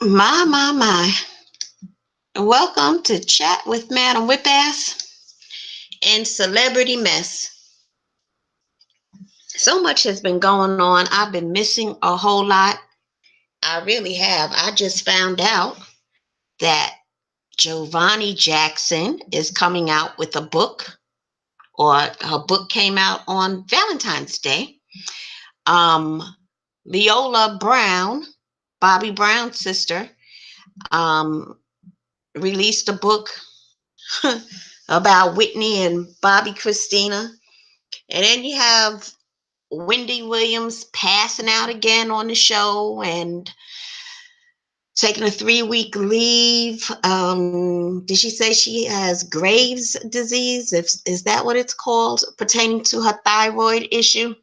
My. Welcome to Chat with Madam Whipass and Celebrity Mess. So much has been going on. I've been missing a whole lot. I really have. I just found out that Joh'vonnie Jackson is coming out with a book, or her book came out on Valentine's Day. Um, Leola Brown, Bobby Brown's sister, um, released a book about Whitney and Bobby Christina. And then you have Wendy Williams passing out again on the show and taking a 3-week leave. Did she say she has Graves' disease? Is that what it's called, pertaining to her thyroid issue?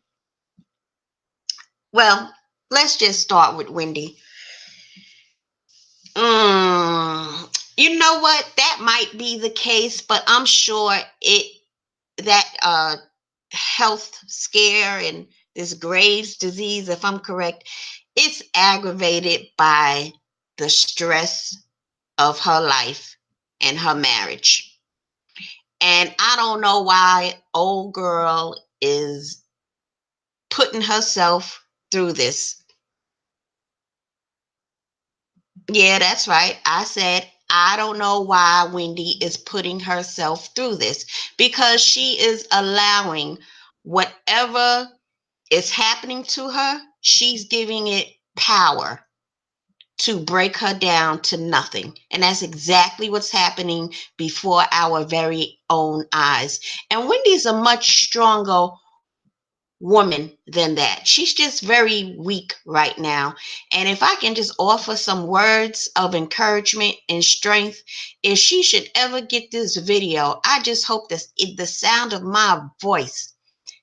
Well, let's just start with Wendy. You know what? That might be the case, but I'm sure that health scare and this Graves' disease, if I'm correct, it's aggravated by the stress of her life and her marriage. And I don't know why old girl is putting herself through this. Yeah, that's right. I said, I don't know why Wendy is putting herself through this, because she is allowing whatever is happening to her, she's giving it power to break her down to nothing. And that's exactly what's happening before our very own eyes. And Wendy's a much stronger woman than that. She's just very weak right now. And if I can just offer some words of encouragement and strength, if she should ever get this video, I just hope that the sound of my voice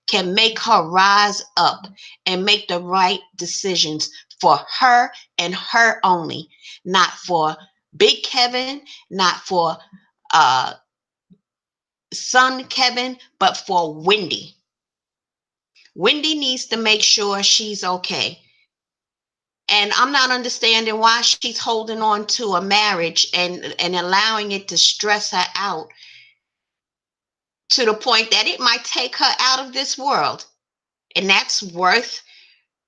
can make her rise up and make the right decisions for her and her only, not for Big Kevin, not for uh, son Kevin, but for Wendy. Wendy needs to make sure she's okay. And I'm not understanding why she's holding on to a marriage and allowing it to stress her out to the point that it might take her out of this world. And that's worth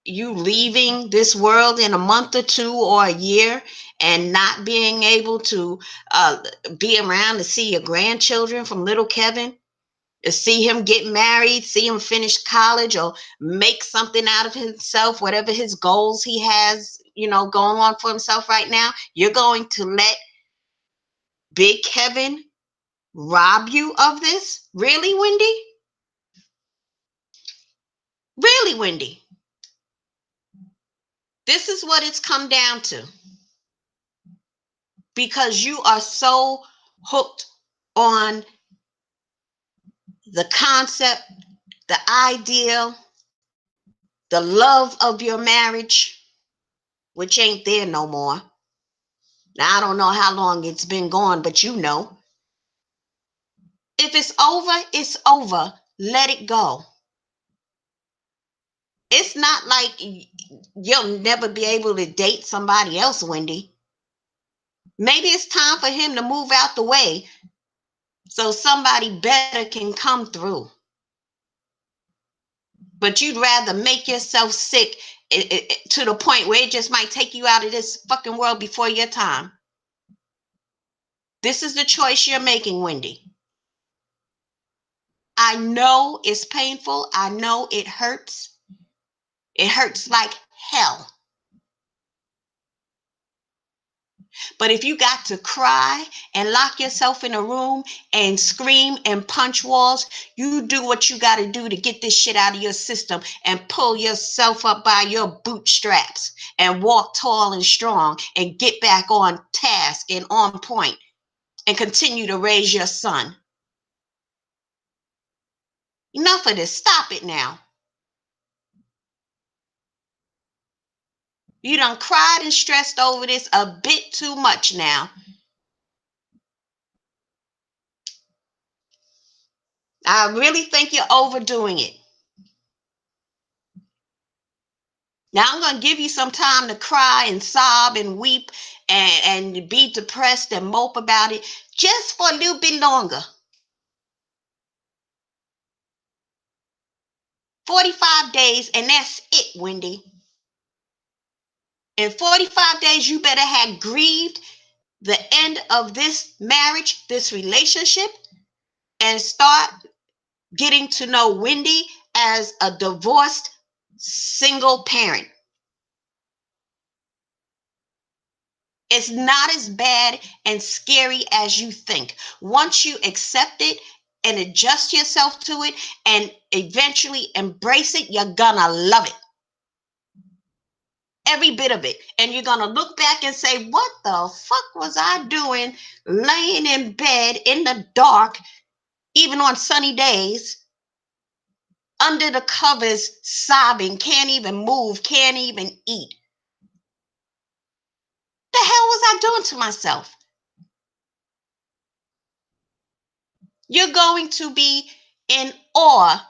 you leaving this world in a month or two or a year and not being able to uh, be around to see your grandchildren from little Kevin, to see him get married, see him finish college or make something out of himself, whatever his goals he has, going on for himself right now. You're going to let Big Kevin rob you of this? Really, Wendy? Really, Wendy? This is what it's come down to, because you are so hooked on the concept, the ideal, the love of your marriage, which ain't there no more. Now, I don't know how long it's been gone, but you know. If it's over, it's over. Let it go. It's not like you'll never be able to date somebody else, Wendy. Maybe it's time for him to move out the way so somebody better can come through. But you'd rather make yourself sick to the point where it just might take you out of this fucking world before your time. This is the choice you're making, Wendy. I know it's painful. I know it hurts. It hurts like hell. But if you got to cry and lock yourself in a room and scream and punch walls, you do what you got to do to get this shit out of your system and pull yourself up by your bootstraps and walk tall and strong and get back on task and on point and continue to raise your son. Enough of this. Stop it now. You done cried and stressed over this a bit too much now. I really think you're overdoing it. Now I'm going to give you some time to cry and sob and weep and be depressed and mope about it just for a little bit longer. 45 days, and that's it, Wendy. In 45 days, you better have grieved the end of this marriage, this relationship, and start getting to know Wendy as a divorced single parent. It's not as bad and scary as you think. Once you accept it and adjust yourself to it and eventually embrace it, you're gonna love it. Every bit of it. And you're gonna look back and say, what the fuck was I doing laying in bed in the dark, even on sunny days, under the covers, sobbing, can't even move, can't even eat. The hell was I doing to myself? You're going to be in awe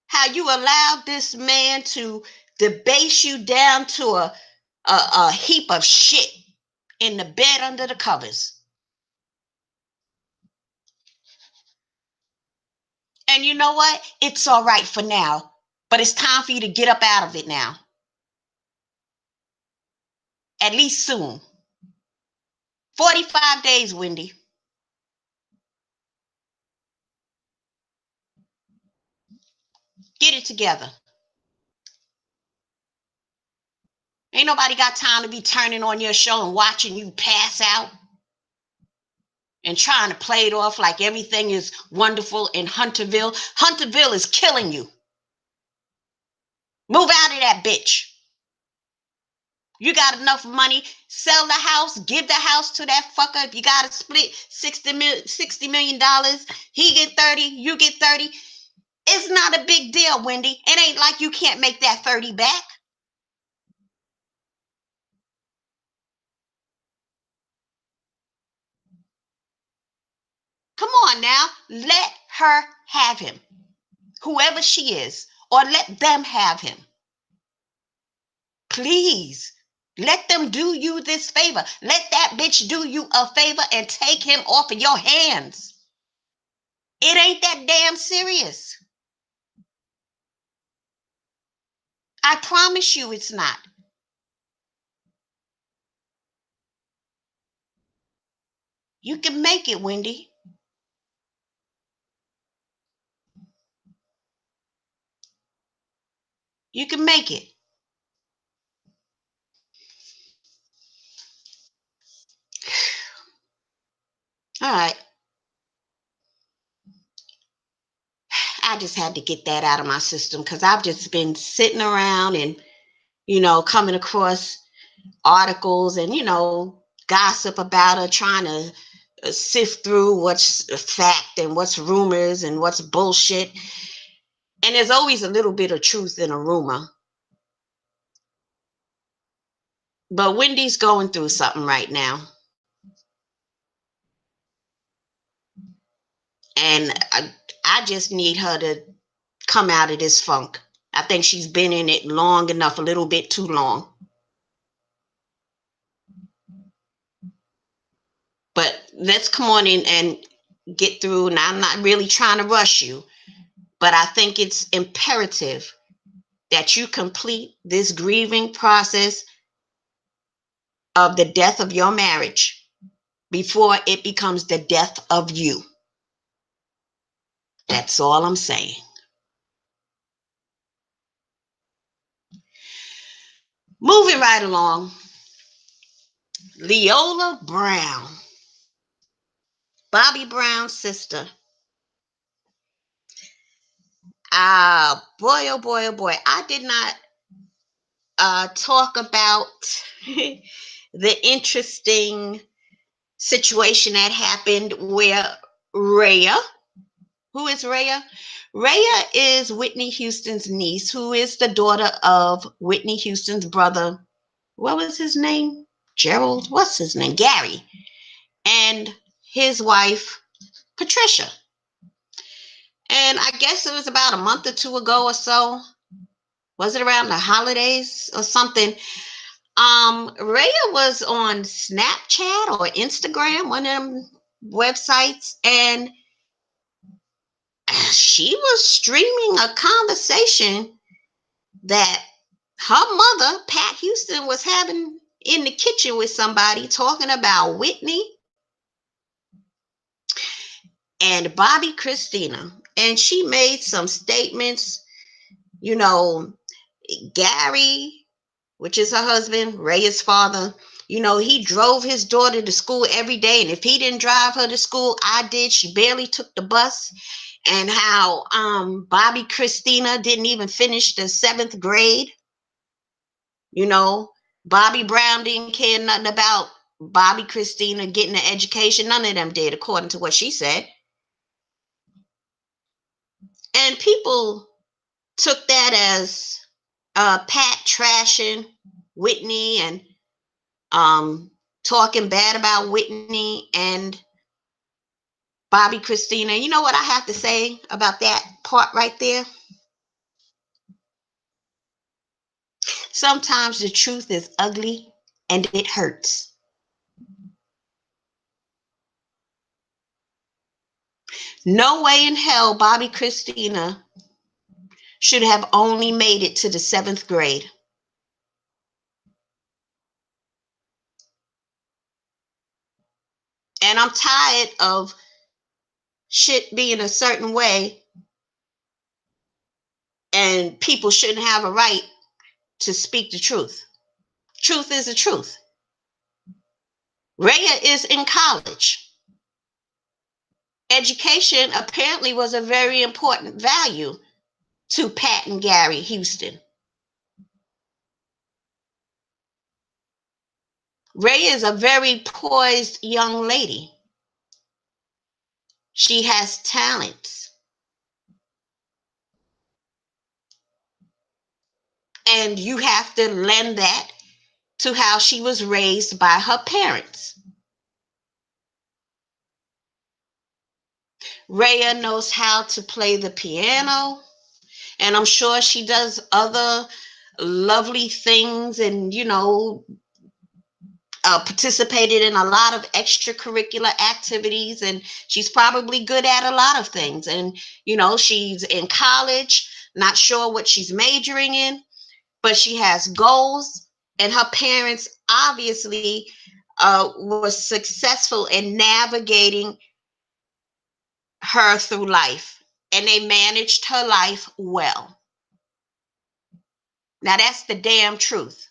how you allowed this man to debase you down to a heap of shit in the bed under the covers. And you know what? It's all right for now, but it's time for you to get up out of it now. At least soon. 45 days, Wendy. Get it together. Ain't nobody got time to be turning on your show and watching you pass out and trying to play it off like everything is wonderful in Hunterville. Hunterville is killing you. Move out of that bitch. You got enough money, sell the house, give the house to that fucker. If you got to split $60 million, he get 30, you get 30. It's not a big deal, Wendy. It ain't like you can't make that 30 back. Come on now. Let her have him, whoever she is, or let them have him. Please. Let them do you this favor. Let that bitch do you a favor and take him off of your hands. It ain't that damn serious. I promise you it's not. You can make it, Wendy. You can make it. All right. I just had to get that out of my system because I've just been sitting around and, coming across articles and, gossip about her, trying to sift through what's fact and what's rumors and what's bullshit. And there's always a little bit of truth in a rumor. But Wendy's going through something right now. And I just need her to come out of this funk. I think she's been in it long enough, a little bit too long. But let's come on in and get through. And I'm not really trying to rush you, but I think it's imperative that you complete this grieving process of the death of your marriage before it becomes the death of you. That's all I'm saying. Moving right along. Leola Brown, Bobby Brown's sister. Boy, oh boy, oh boy. I did not talk about the interesting situation that happened where Rhea, who is Rhea? Rhea is Whitney Houston's niece, who is the daughter of Whitney Houston's brother. What was his name? Gerald? What's his name? Gary. And his wife, Patricia. And I guess it was about a month or two ago or so Was it around the holidays or something? Raya was on Snapchat or Instagram, one of them websites, and she was streaming a conversation that her mother, Pat Houston, was having in the kitchen with somebody talking about Whitney and Bobby Christina. And she made some statements, you know, Gary, which is her husband, Raya's father, he drove his daughter to school every day. And if he didn't drive her to school, I did. She barely took the bus. And how Bobby Christina didn't even finish the 7th grade. Bobby Brown didn't care nothing about Bobby Christina getting an education. None of them did, according to what she said. And people took that as Pat trashing Whitney and talking bad about Whitney and Bobby Christina. You know what I have to say about that part right there? Sometimes the truth is ugly and it hurts. No way in hell Bobby Christina should have only made it to the 7th grade. And I'm tired of shit being a certain way and people shouldn't have a right to speak the truth. Truth is the truth. Raya is in college. Education apparently was a very important value to Pat and Gary Houston. Raya is a very poised young lady. She has talents. And you have to lend that to how she was raised by her parents. Raya knows how to play the piano, and I'm sure she does other lovely things and, participated in a lot of extracurricular activities, and she's probably good at a lot of things. And, she's in college, not sure what she's majoring in, but she has goals, and her parents obviously was successful in navigating her through life, and they managed her life well. Now that's the damn truth.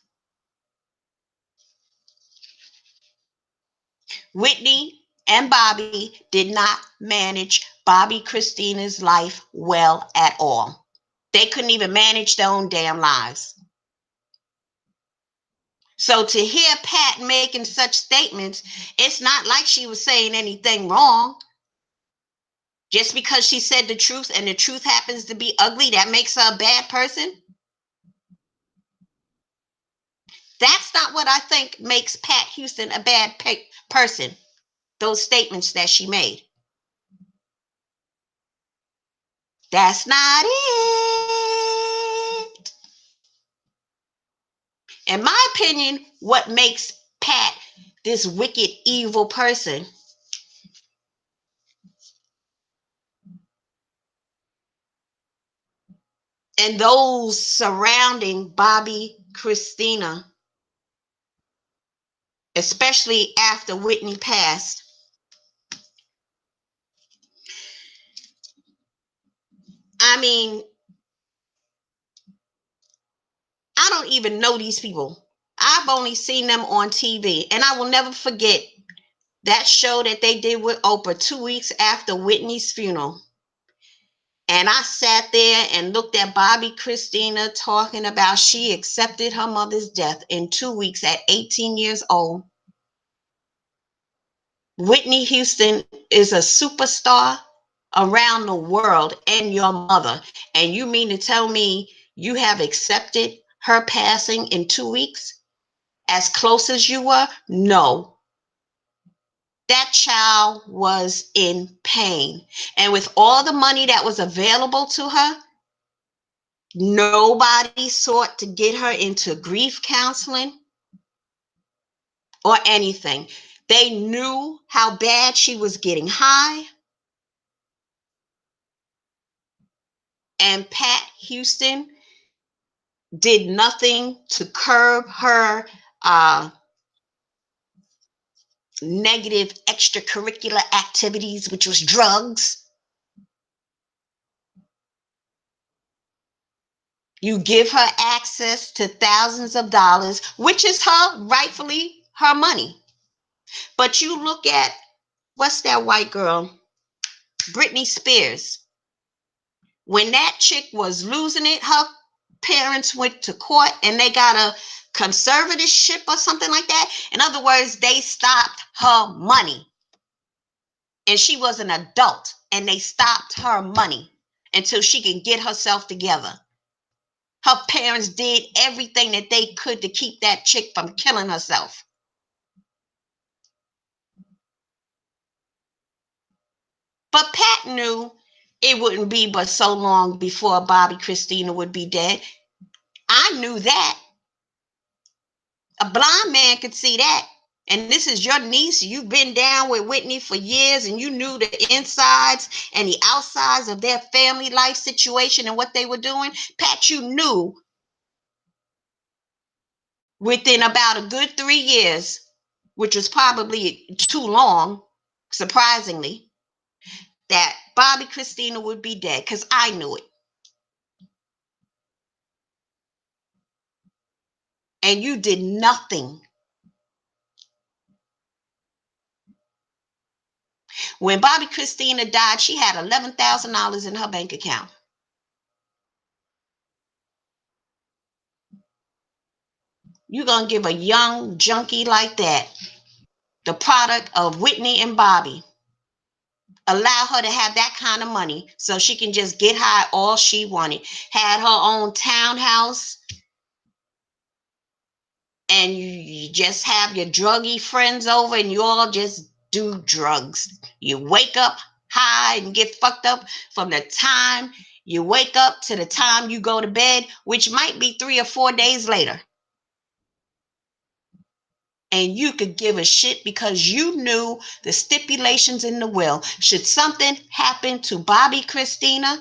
Whitney and Bobby did not manage Bobby Christina's life well at all. They couldn't even manage their own damn lives. So to hear Pat making such statements, it's not like she was saying anything wrong. Just because she said the truth and the truth happens to be ugly, that makes her a bad person. That's not what I think makes Pat Houston a bad person. Those statements that she made. That's not it. In my opinion, what makes Pat this wicked, evil person and those surrounding Bobby Christina, especially after Whitney passed. I mean, I don't even know these people. I've only seen them on TV, and I will never forget that show that they did with Oprah 2 weeks after Whitney's funeral. And I sat there and looked at Bobby Christina talking about she accepted her mother's death in 2 weeks at 18 years old. Whitney Houston is a superstar around the world and your mother. And you mean to tell me you have accepted her passing in 2 weeks as close as you were? No. That child was in pain. And with all the money that was available to her, Nobody sought to get her into grief counseling or anything. They knew how bad she was getting high. And Pat Houston did nothing to curb her negative extracurricular activities, which was drugs. You give her access to thousands of dollars, which is rightfully her money. But you look at, what's that white girl? Britney Spears. When that chick was losing it, her parents went to court and they got a conservatorship or something like that. In other words, they stopped her money. And she was an adult and they stopped her money until she can get herself together. Her parents did everything that they could to keep that chick from killing herself. But Pat knew it wouldn't be but so long before Bobby Christina would be dead. I knew that. A blind man could see that. And this is your niece. You've been down with Whitney for years and you knew the insides and the outsides of their family life situation and what they were doing. Pat, you knew within about a good 3 years, which was probably too long, surprisingly, that Bobby Christina would be dead, because I knew it. And you did nothing. When Bobby Christina died, she had $11,000 in her bank account. You're going to give a young junkie like that, the product of Whitney and Bobby, allow her to have that kind of money so she can just get high all she wanted, had her own townhouse, and you just have your druggy friends over and you all just do drugs. You wake up high and get fucked up from the time you wake up to the time you go to bed, which might be 3 or 4 days later. And you could give a shit because you knew the stipulations in the will. Should something happen to Bobby Christina,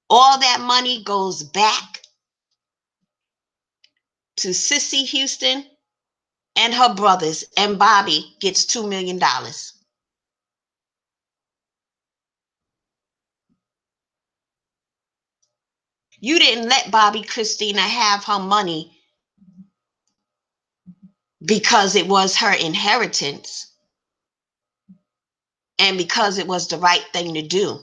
all that money goes back to Sissy Houston and her brothers, and Bobby gets $2 million. You didn't let Bobby Christina have her money because it was her inheritance and because it was the right thing to do.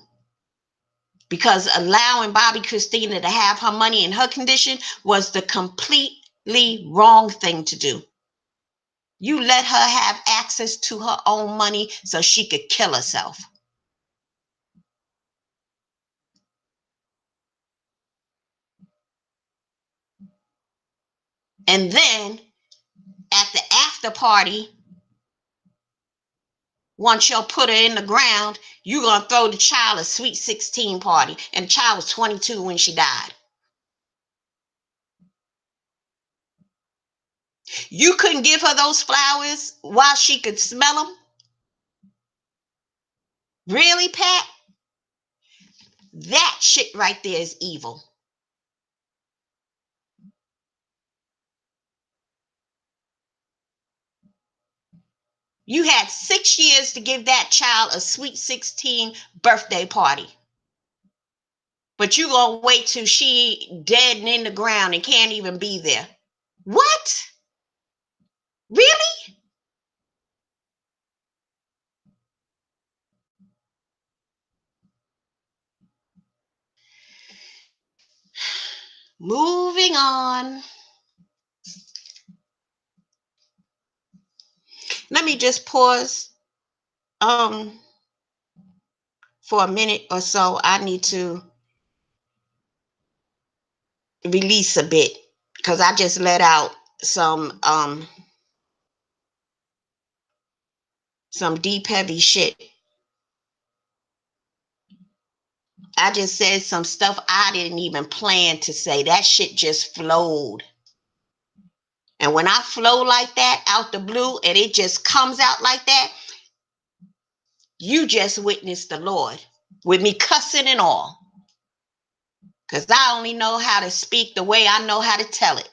Because allowing Bobby Christina to have her money in her condition was the completely wrong thing to do. You let her have access to her own money so she could kill herself. And then at the after party, once you'll put her in the ground, you're going to throw the child a sweet 16 party. And the child was 22 when she died. You couldn't give her those flowers while she could smell them? Really, Pat? That shit right there is evil. You had 6 years to give that child a sweet 16 birthday party. But you gonna wait till she dead and in the ground and can't even be there. What? Really? Moving on. Let me just pause for a minute or so. I need to release a bit because I just let out some deep heavy shit. I just said some stuff I didn't even plan to say. That shit just flowed. And when I flow like that out the blue and it just comes out like that, you just witnessed the Lord with me cussing and all. Because I only know how to speak the way I know how to tell it.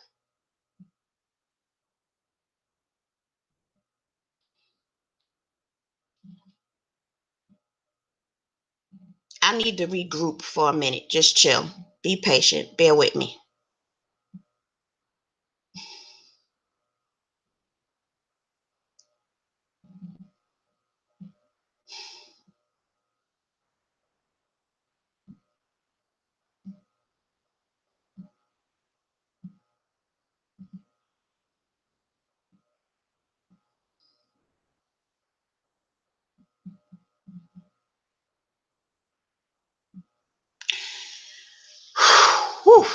I need to regroup for a minute. Just chill. Be patient. Bear with me. Whew. All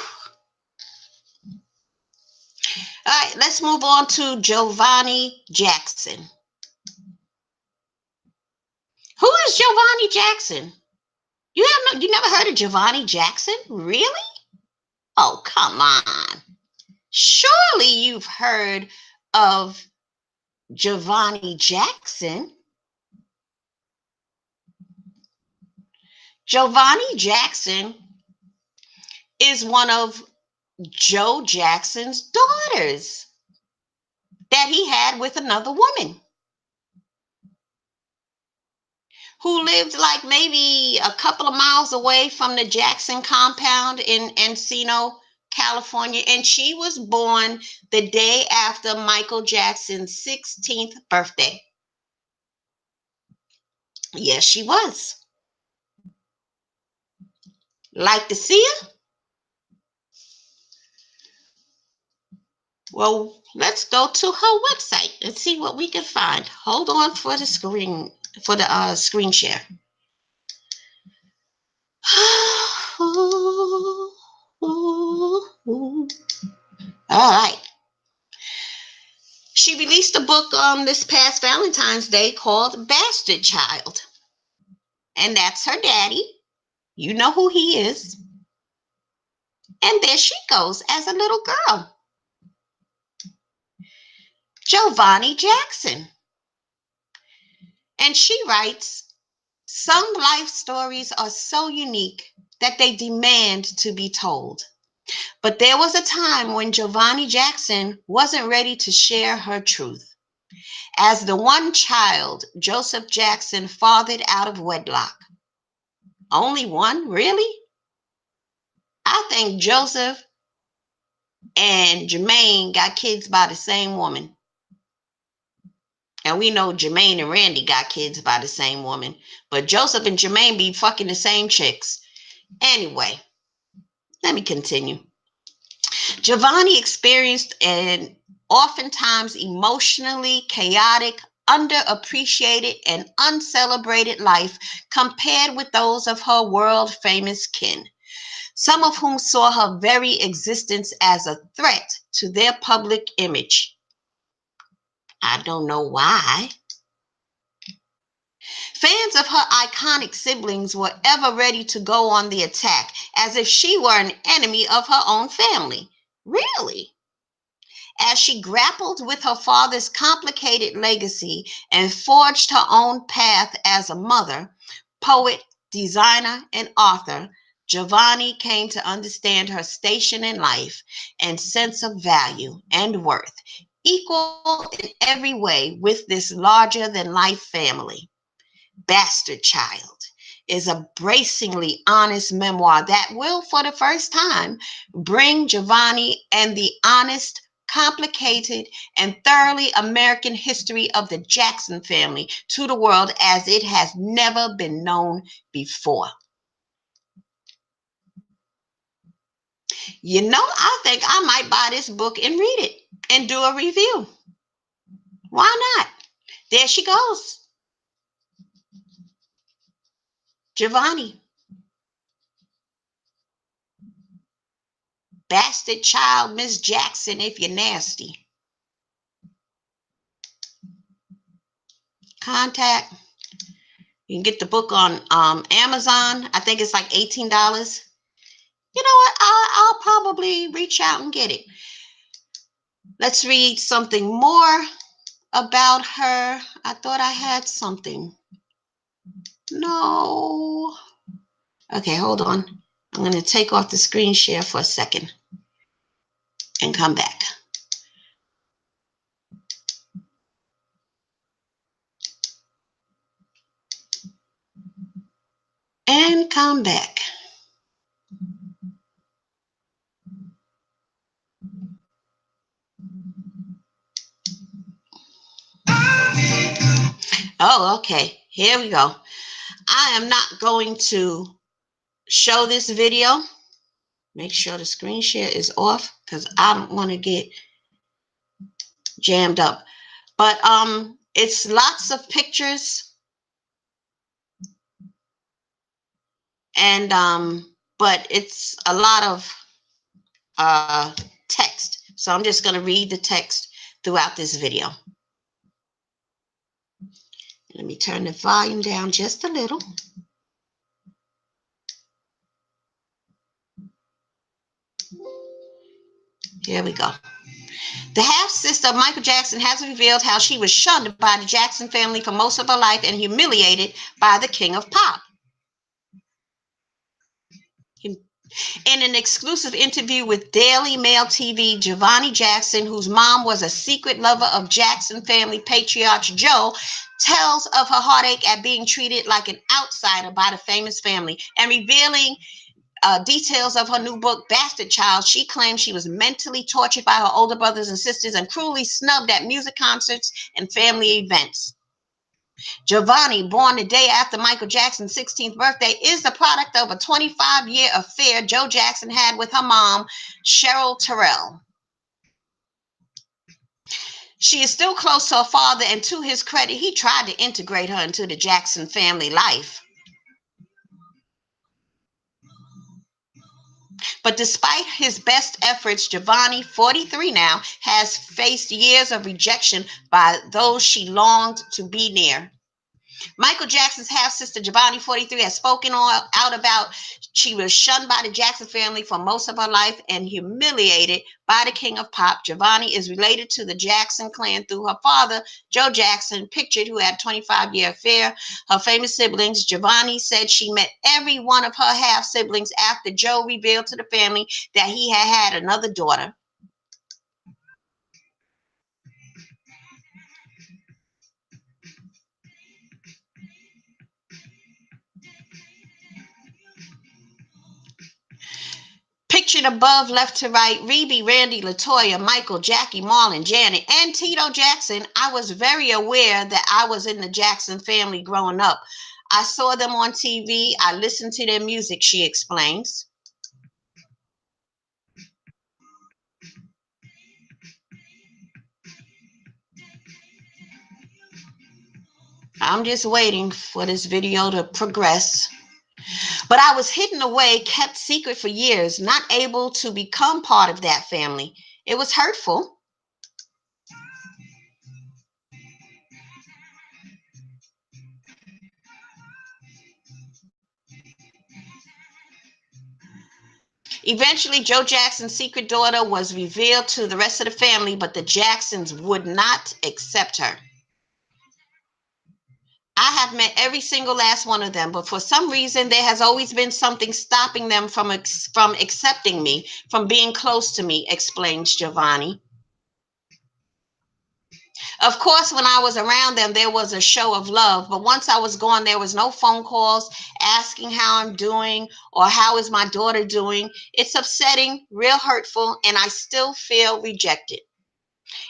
right, let's move on to Joh'vonnie Jackson. Who is Joh'vonnie Jackson? You never heard of Joh'vonnie Jackson? Really? Oh, come on. Surely you've heard of Joh'vonnie Jackson. Joh'vonnie Jackson is one of Joe Jackson's daughters that he had with another woman who lived like maybe a couple of miles away from the Jackson compound in Encino, California. And she was born the day after Michael Jackson's 16th birthday. Yes, she was. Like to see her? Well, let's go to her website and see what we can find. Hold on for the screen share. All right. She released a book this past Valentine's Day called Bastard Child. And that's her daddy. You know who he is. And there she goes as a little girl. Joh'vonnie Jackson. And she writes, some life stories are so unique that they demand to be told. But there was a time when Joh'vonnie Jackson wasn't ready to share her truth. As the one child Joseph Jackson fathered out of wedlock. Only one, really? I think Joseph and Jermaine got kids by the same woman. And we know Jermaine and Randy got kids by the same woman. But Joseph and Jermaine be fucking the same chicks. Anyway, let me continue. Joh'vonnie experienced an oftentimes emotionally chaotic, underappreciated, and uncelebrated life compared with those of her world-famous kin, some of whom saw her very existence as a threat to their public image. I don't know why. Fans of her iconic siblings were ever ready to go on the attack, as if she were an enemy of her own family. Really? As she grappled with her father's complicated legacy and forged her own path as a mother, poet, designer, and author, Joh'vonnie came to understand her station in life and sense of value and worth, equal in every way with this larger-than-life family. Bastard Child is a bracingly honest memoir that will, for the first time, bring Joh'vonnie and the honest, complicated, and thoroughly American history of the Jackson family to the world as it has never been known before. You know, I think I might buy this book and read it and do a review. Why not? There she goes. Joh'vonnie. Bastard Child, Miss Jackson, if you're nasty. Contact You can get the book on Amazon. I think it's like $18. You know what? I'll probably reach out and get it. Let's read something more about her. I thought I had something. No. Okay, hold on. I'm going to take off the screen share for a second and come back. And come back. Oh, okay. Here we go. I am not going to show this video. Make sure the screen share is off because I don't want to get jammed up. But it's lots of pictures and but it's a lot of text. So I'm just going to read the text throughout this video. Let me turn the volume down just a little. Here we go. The half-sister of Michael Jackson has revealed how she was shunned by the Jackson family for most of her life and humiliated by the king of pop. In an exclusive interview with Daily Mail TV, Joh'vonnie Jackson, whose mom was a secret lover of Jackson family patriarch Joe, tells of her heartache at being treated like an outsider by the famous family and revealing details of her new book, Bastard Child. She claims she was mentally tortured by her older brothers and sisters and cruelly snubbed at music concerts and family events. Joh'vonnie, born the day after Michael Jackson's 16th birthday, is the product of a 25-year affair Joe Jackson had with her mom, Cheryl Terrell. She is still close to her father, and to his credit, he tried to integrate her into the Jackson family life. But despite his best efforts, Joh'vonnie, 43 now, has faced years of rejection by those she longed to be near. Michael Jackson's half-sister, Joh'vonnie, 43, has spoken out about she was shunned by the Jackson family for most of her life and humiliated by the king of pop. Joh'vonnie is related to the Jackson clan through her father, Joe Jackson, pictured, who had a 25-year affair. Her famous siblings, Joh'vonnie said she met every one of her half-siblings after Joe revealed to the family that he had had another daughter. Pictured above, left to right, Rebe, Randy, LaToya, Michael, Jackie, Marlon, Janet, and Tito Jackson. I was very aware that I was in the Jackson family growing up. I saw them on TV. I listened to their music, she explains. I'm just waiting for this video to progress. But I was hidden away, kept secret for years, not able to become part of that family. It was hurtful. Eventually, Joe Jackson's secret daughter was revealed to the rest of the family, but the Jacksons would not accept her. I have met every single last one of them, but for some reason, there has always been something stopping them from accepting me, from being close to me, explains Joh'vonnie. Of course, when I was around them, there was a show of love, but once I was gone, there was no phone calls asking how I'm doing or how is my daughter doing. It's upsetting, real hurtful, and I still feel rejected.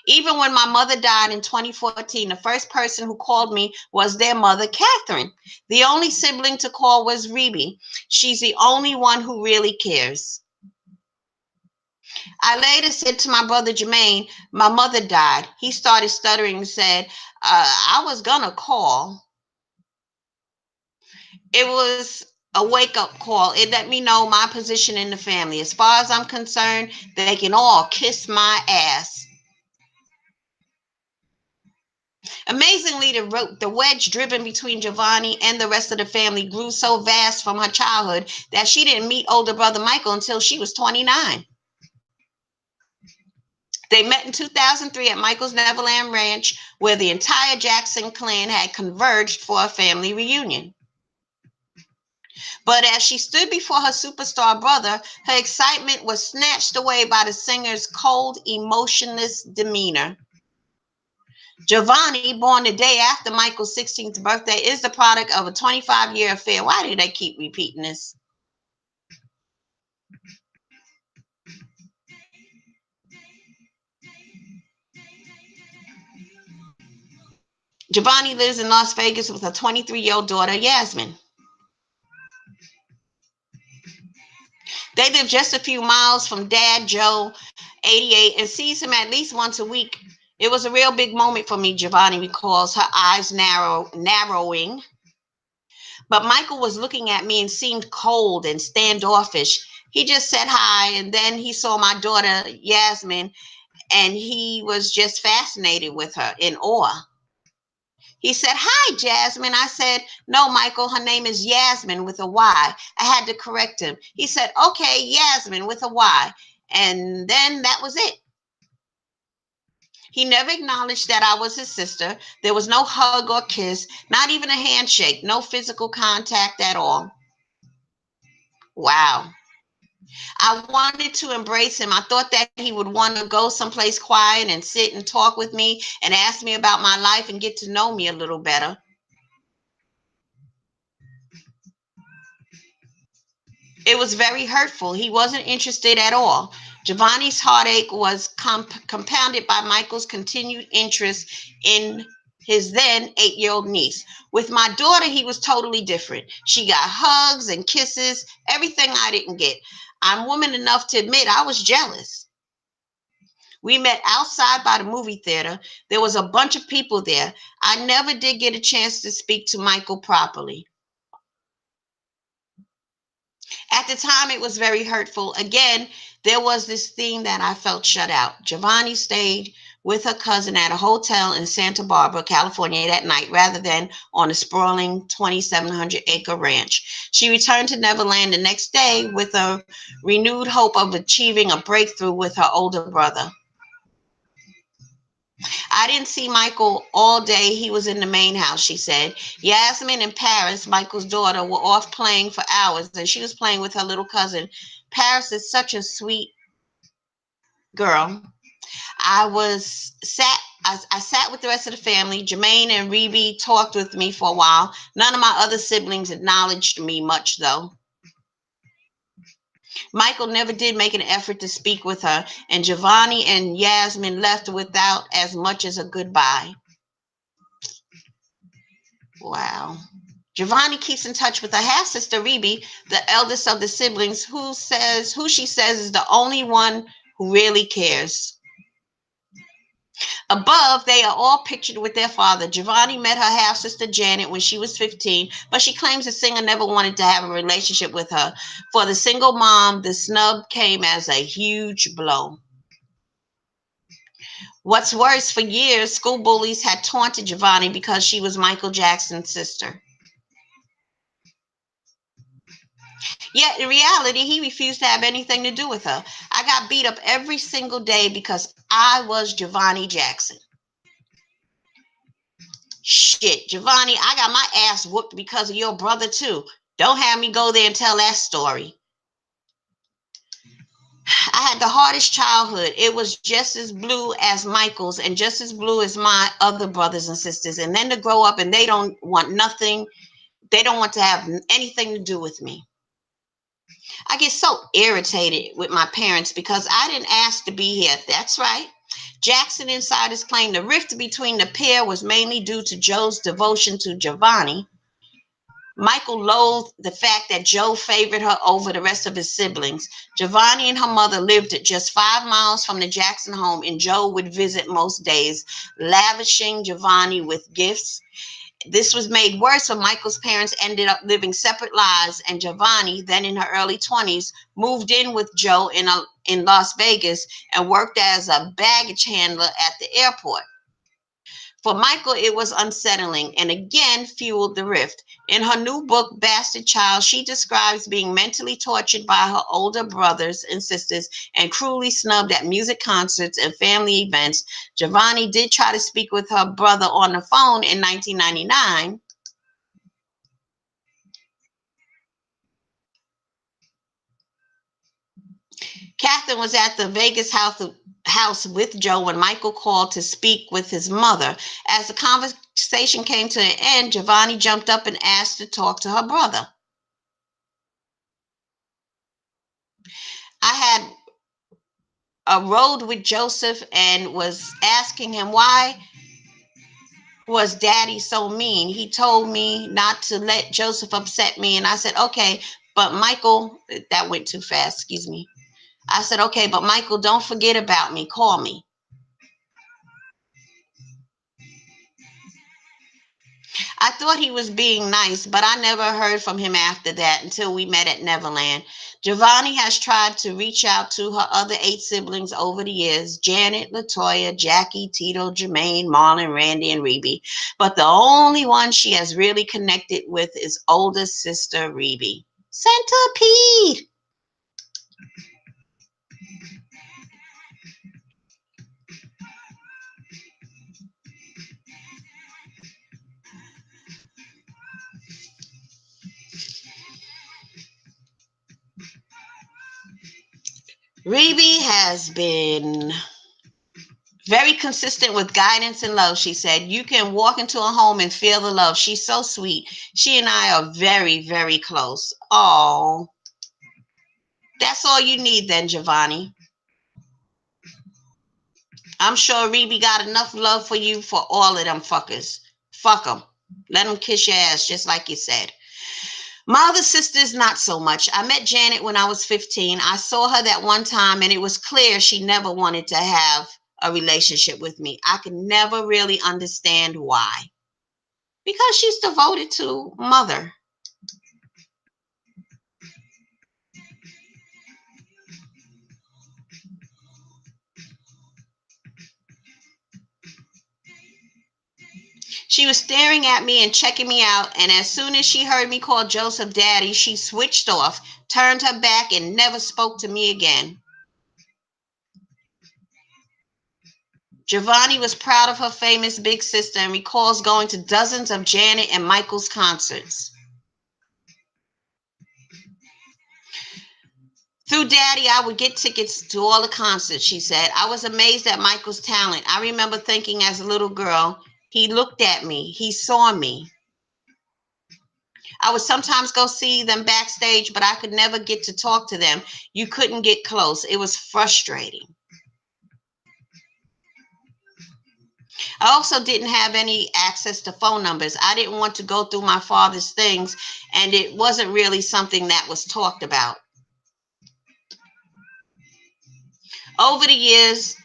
Even when my mother died in 2014, the first person who called me was their mother, Catherine. The only sibling to call was Rebe. She's the only one who really cares. I later said to my brother Jermaine, my mother died. He started stuttering and said, I was going to call. It was a wake-up call. It let me know my position in the family. As far as I'm concerned, they can all kiss my ass. Amazingly, the wedge driven between Joh'vonnie and the rest of the family grew so vast from her childhood that she didn't meet older brother Michael until she was 29. They met in 2003 at Michael's Neverland Ranch, where the entire Jackson clan had converged for a family reunion. But as she stood before her superstar brother, her excitement was snatched away by the singer's cold, emotionless demeanor. Joh'vonnie, born the day after Michael's 16th birthday, is the product of a 25-year affair. Why do they keep repeating this? Joh'vonnie lives in Las Vegas with her 23-year-old daughter, Yasmin. They live just a few miles from Dad, Joe, 88, and sees him at least once a week. It was a real big moment for me, Joh'vonnie recalls, her eyes narrowing. But Michael was looking at me and seemed cold and standoffish. He just said hi, and then he saw my daughter, Yasmin, and he was just fascinated with her, in awe. He said, "Hi, Jasmine." I said, "No, Michael, her name is Yasmin with a Y." I had to correct him. He said, "Okay, Yasmin with a Y." And then that was it. He never acknowledged that I was his sister. There was no hug or kiss, not even a handshake, no physical contact at all. Wow. I wanted to embrace him. I thought that he would want to go someplace quiet and sit and talk with me and ask me about my life and get to know me a little better. It was very hurtful. He wasn't interested at all. Joh'vonnie's heartache was compounded by Michael's continued interest in his then 8-year-old niece. With my daughter, he was totally different. She got hugs and kisses, everything I didn't get. I'm woman enough to admit I was jealous. We met outside by the movie theater. There was a bunch of people there. I never did get a chance to speak to Michael properly. At the time, it was very hurtful. Again, there was this theme that I felt shut out. Joh'vonnie stayed with her cousin at a hotel in Santa Barbara, California that night rather than on a sprawling 2,700-acre ranch. She returned to Neverland the next day with a renewed hope of achieving a breakthrough with her older brother. "I didn't see Michael all day. He was in the main house," she said. Yasmin and Paris, Michael's daughter, were off playing for hours, and she was playing with her little cousin. Paris is such a sweet girl. I was sat. I sat with the rest of the family. Jermaine and Rebe talked with me for a while. None of my other siblings acknowledged me much, though. Michael never did make an effort to speak with her, and Joh'vonnie and Yasmin left without as much as a goodbye. Wow. Joh'vonnie keeps in touch with her half sister Rebe, the eldest of the siblings, who she says is the only one who really cares. Above, they are all pictured with their father. Joh'vonnie met her half sister Janet when she was 15, but she claims the singer never wanted to have a relationship with her. For the single mom, the snub came as a huge blow. What's worse, for years, school bullies had taunted Joh'vonnie because she was Michael Jackson's sister. Yet in reality, he refused to have anything to do with her. I got beat up every single day because I was Joh'vonnie Jackson. Shit, Joh'vonnie, I got my ass whooped because of your brother too. Don't have me go there and tell that story. I had the hardest childhood. It was just as blue as Michael's and just as blue as my other brothers and sisters. And then to grow up and they don't want nothing, they don't want to have anything to do with me. I get so irritated with my parents because I didn't ask to be here. That's right. Jackson insiders claim the rift between the pair was mainly due to Joe's devotion to Joh'vonnie. Michael loathed the fact that Joe favored her over the rest of his siblings. Joh'vonnie and her mother lived at just 5 miles from the Jackson home, and Joe would visit most days, lavishing Joh'vonnie with gifts. This was made worse when Michael's parents ended up living separate lives, and Joh'vonnie, then in her early 20s, moved in with Joe in Las Vegas and worked as a baggage handler at the airport. For Michael, it was unsettling and again fueled the rift. In her new book, Bastard Child, she describes being mentally tortured by her older brothers and sisters and cruelly snubbed at music concerts and family events. Joh'vonnie did try to speak with her brother on the phone in 1999. Catherine was at the Vegas house with Joe when Michael called to speak with his mother. As the conversation came to an end, Joh'vonnie jumped up and asked to talk to her brother. I had a road with Joseph and was asking him, why was daddy so mean? He told me not to let Joseph upset me. And I said, okay, but Michael, that went too fast, excuse me. I said, okay, but Michael, don't forget about me. Call me. I thought he was being nice, but I never heard from him after that until we met at Neverland. Joh'vonnie has tried to reach out to her other 8 siblings over the years: Janet, Latoya, Jackie, Tito, Jermaine, Marlon, Randy, and Reby. But the only one she has really connected with is older sister Reby. Centipede! Reby has been very consistent with guidance and love, she said. You can walk into a home and feel the love. She's so sweet. She and I are very, very close. Oh, that's all you need then, Joh'vonnie. I'm sure Reby got enough love for you for all of them fuckers. Fuck them. Let them kiss your ass, just like you said. My other sisters, not so much. I met Janet when I was 15. I saw her that one time, and it was clear she never wanted to have a relationship with me. I could never really understand why. Because she's devoted to mother. She was staring at me and checking me out, and as soon as she heard me call Joseph daddy, she switched off, turned her back, and never spoke to me again. Joh'vonnie was proud of her famous big sister and recalls going to dozens of Janet and Michael's concerts. Through daddy, I would get tickets to all the concerts, she said. I was amazed at Michael's talent. I remember thinking as a little girl, he looked at me, he saw me. I would sometimes go see them backstage, but I could never get to talk to them. You couldn't get close. It was frustrating. I also didn't have any access to phone numbers. I didn't want to go through my father's things, and it wasn't really something that was talked about. Over the years,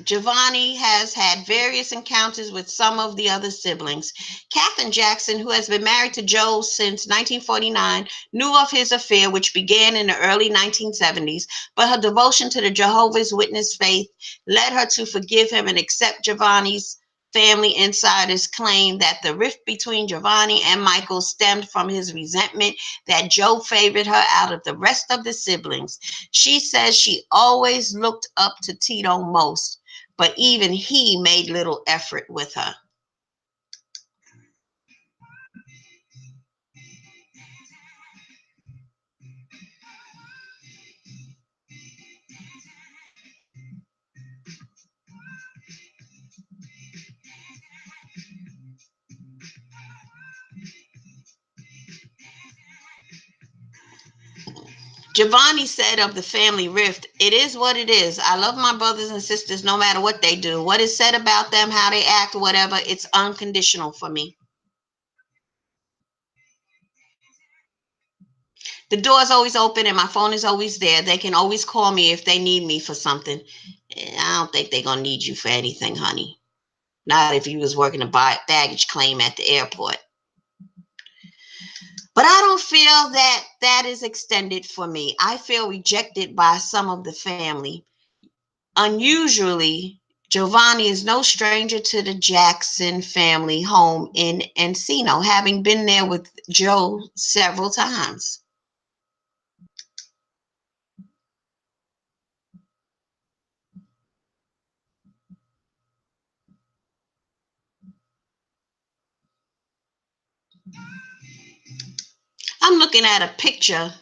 Joh'vonnie has had various encounters with some of the other siblings. Katherine Jackson, who has been married to Joe since 1949, knew of his affair, which began in the early 1970s, but her devotion to the Jehovah's Witness faith led her to forgive him and accept Joh'vonnie's family insiders claim that the rift between Joh'vonnie and Michael stemmed from his resentment that Joe favored her out of the rest of the siblings. She says she always looked up to Tito most, but even he made little effort with her. Joh'vonnie said of the family rift, it is what it is. I love my brothers and sisters no matter what they do. What is said about them, how they act, whatever, it's unconditional for me. The door is always open and my phone is always there. They can always call me if they need me for something. I don't think they're going to need you for anything, honey. Not if you was working a baggage claim at the airport. But I don't feel that that is extended for me. I feel rejected by some of the family. Unusually, Joh'vonnie is no stranger to the Jackson family home in Encino, having been there with Joe several times. I'm looking at a picture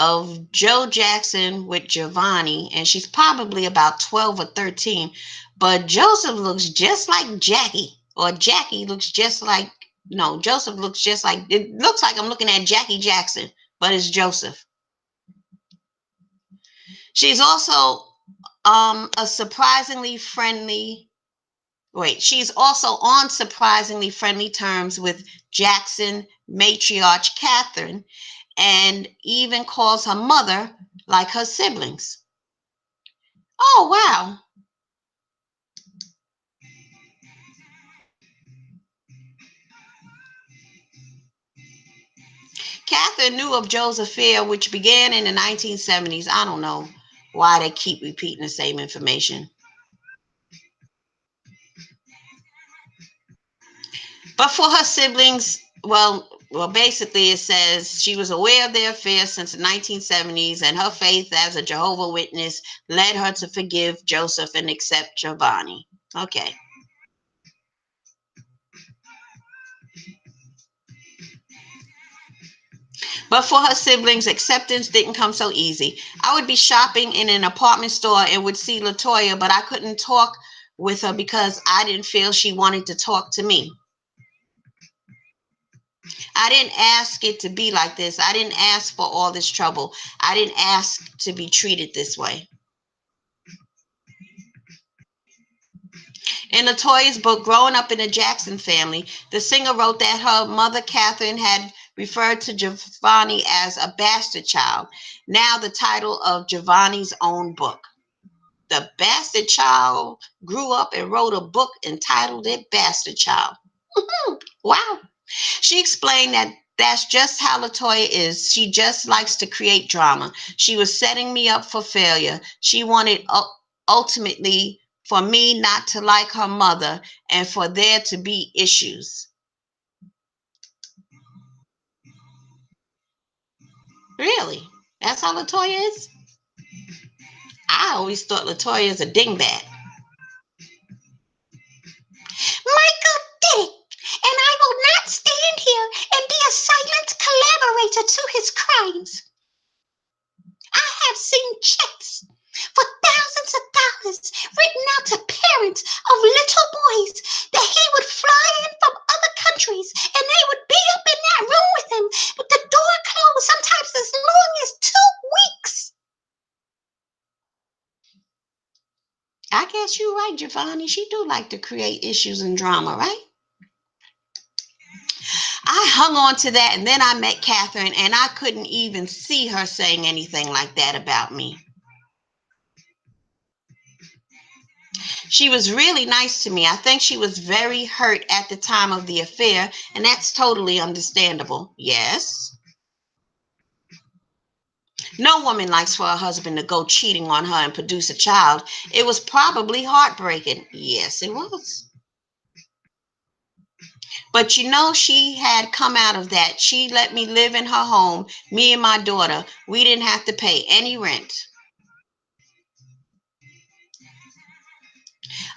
of Joe Jackson with Joh'vonnie, and she's probably about 12 or 13. But Joseph looks just like Jackie, or Jackie looks just like, no, Joseph looks just like, it looks like I'm looking at Jackie Jackson, but it's Joseph. She's also a surprisingly friendly, wait, she's also on surprisingly friendly terms with Jackson matriarch Catherine, and even calls her mother like her siblings. Oh, wow. Catherine knew of Joe's affair, which began in the 1970s. I don't know why they keep repeating the same information. But for her siblings, basically it says she was aware of their affair since the 1970s, and her faith as a Jehovah Witness led her to forgive Joseph and accept Joh'vonnie. Okay. But for her siblings, acceptance didn't come so easy. I would be shopping in an apartment store and would see Latoya, but I couldn't talk with her because I didn't feel she wanted to talk to me. I didn't ask it to be like this. I didn't ask for all this trouble. I didn't ask to be treated this way. In Latoya's book, Growing Up in the Jackson Family, the singer wrote that her mother, Catherine, had referred to Joh'vonnie as a bastard child, now the title of Joh'vonnie's own book. The bastard child grew up and wrote a book entitled it Bastard Child. Wow. She explained that that's just how Latoya is. She just likes to create drama. She was setting me up for failure. She wanted ultimately for me not to like her mother and for there to be issues. Really? That's how Latoya is? I always thought Latoya is a dingbat. Michael did it, and I will not stand here and be a silent collaborator to his crimes. I have seen checks for thousands of dollars written out to parents of little boys that he would fly in from other countries and they would be up in that room with him with the door closed, sometimes as long as 2 weeks. I guess you're right, Joh'vonnie. She do like to create issues and drama, right? I hung on to that, and then I met Catherine, and I couldn't even see her saying anything like that about me. She was really nice to me. I think she was very hurt at the time of the affair, and that's totally understandable. Yes. No woman likes for her husband to go cheating on her and produce a child. It was probably heartbreaking. Yes, it was. But she had come out of that. She let me live in her home, me and my daughter. We didn't have to pay any rent.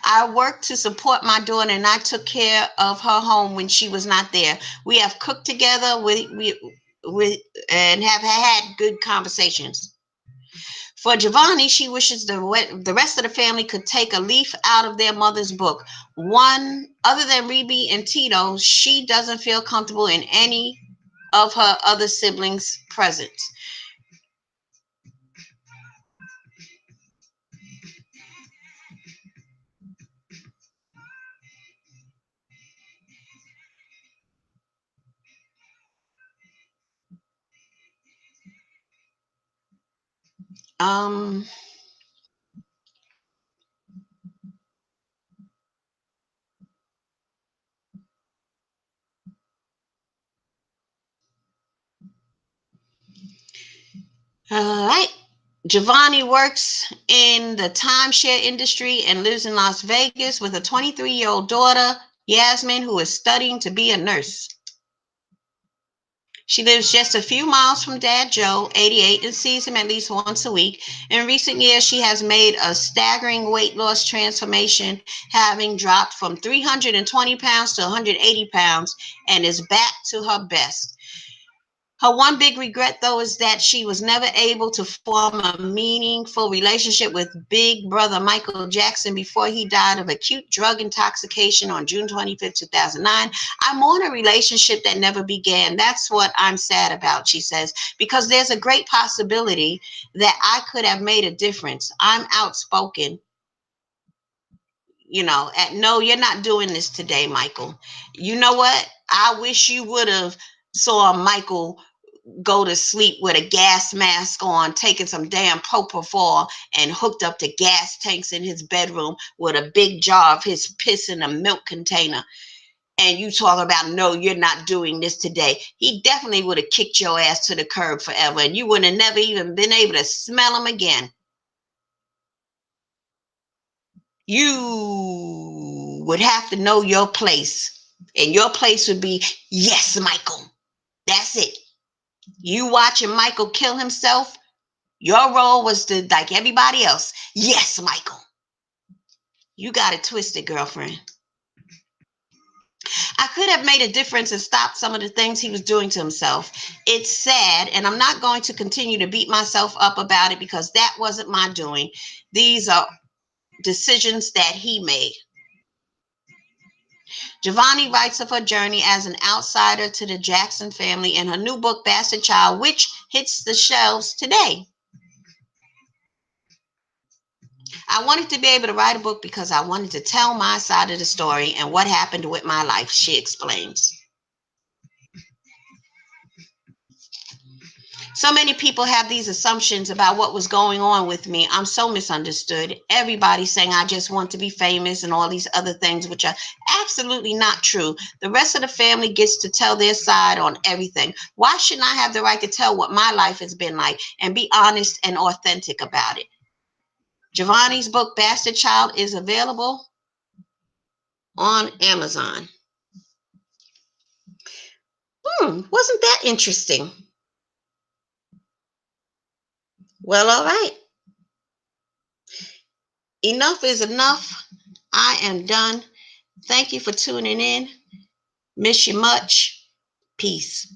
I worked to support my daughter, and I took care of her home when she was not there. We have cooked together, we and have had good conversations. For Joh'vonnie, she wishes the rest of the family could take a leaf out of their mother's book. One other than Rebe and Tito, she doesn't feel comfortable in any of her other siblings' presence. Um, all right. Joh'vonnie works in the timeshare industry and lives in Las Vegas with a 23-year-old daughter, Yasmin, who is studying to be a nurse. She lives just a few miles from Dad Joe, 88, and sees him at least once a week. In recent years, she has made a staggering weight loss transformation, having dropped from 320 pounds to 180 pounds, and is back to her best. Her one big regret, though, is that she was never able to form a meaningful relationship with Big Brother Michael Jackson before he died of acute drug intoxication on June 25th, 2009. I mourn a relationship that never began. That's what I'm sad about, she says, because there's a great possibility that I could have made a difference. I'm outspoken. No, you're not doing this today, Michael. You know what? I wish you would have saw Michael go to sleep with a gas mask on, taking some damn propofol and hooked up to gas tanks in his bedroom with a big jar of his piss in a milk container. And you talk about, no, you're not doing this today. He definitely would have kicked your ass to the curb forever, and you would have never even been able to smell him again. You would have to know your place. And your place would be, yes, Michael. That's it. You watching Michael kill himself. Your role was to, like everybody else, yes, Michael. You got it twisted, girlfriend. I could have made a difference and stopped some of the things he was doing to himself. It's sad, and I'm not going to continue to beat myself up about it because that wasn't my doing. These are decisions that he made. Joh'vonnie writes of her journey as an outsider to the Jackson family in her new book, Bastard Child, which hits the shelves today. I wanted to be able to write a book because I wanted to tell my side of the story and what happened with my life, she explains. So many people have these assumptions about what was going on with me. I'm so misunderstood. Everybody's saying I just want to be famous and all these other things, which are absolutely not true. The rest of the family gets to tell their side on everything. Why shouldn't I have the right to tell what my life has been like and be honest and authentic about it? Joh'vonnie's book, Bastard Child, is available on Amazon. Wasn't that interesting? Well, all right. Enough is enough. I am done. Thank you for tuning in. Miss you much. Peace.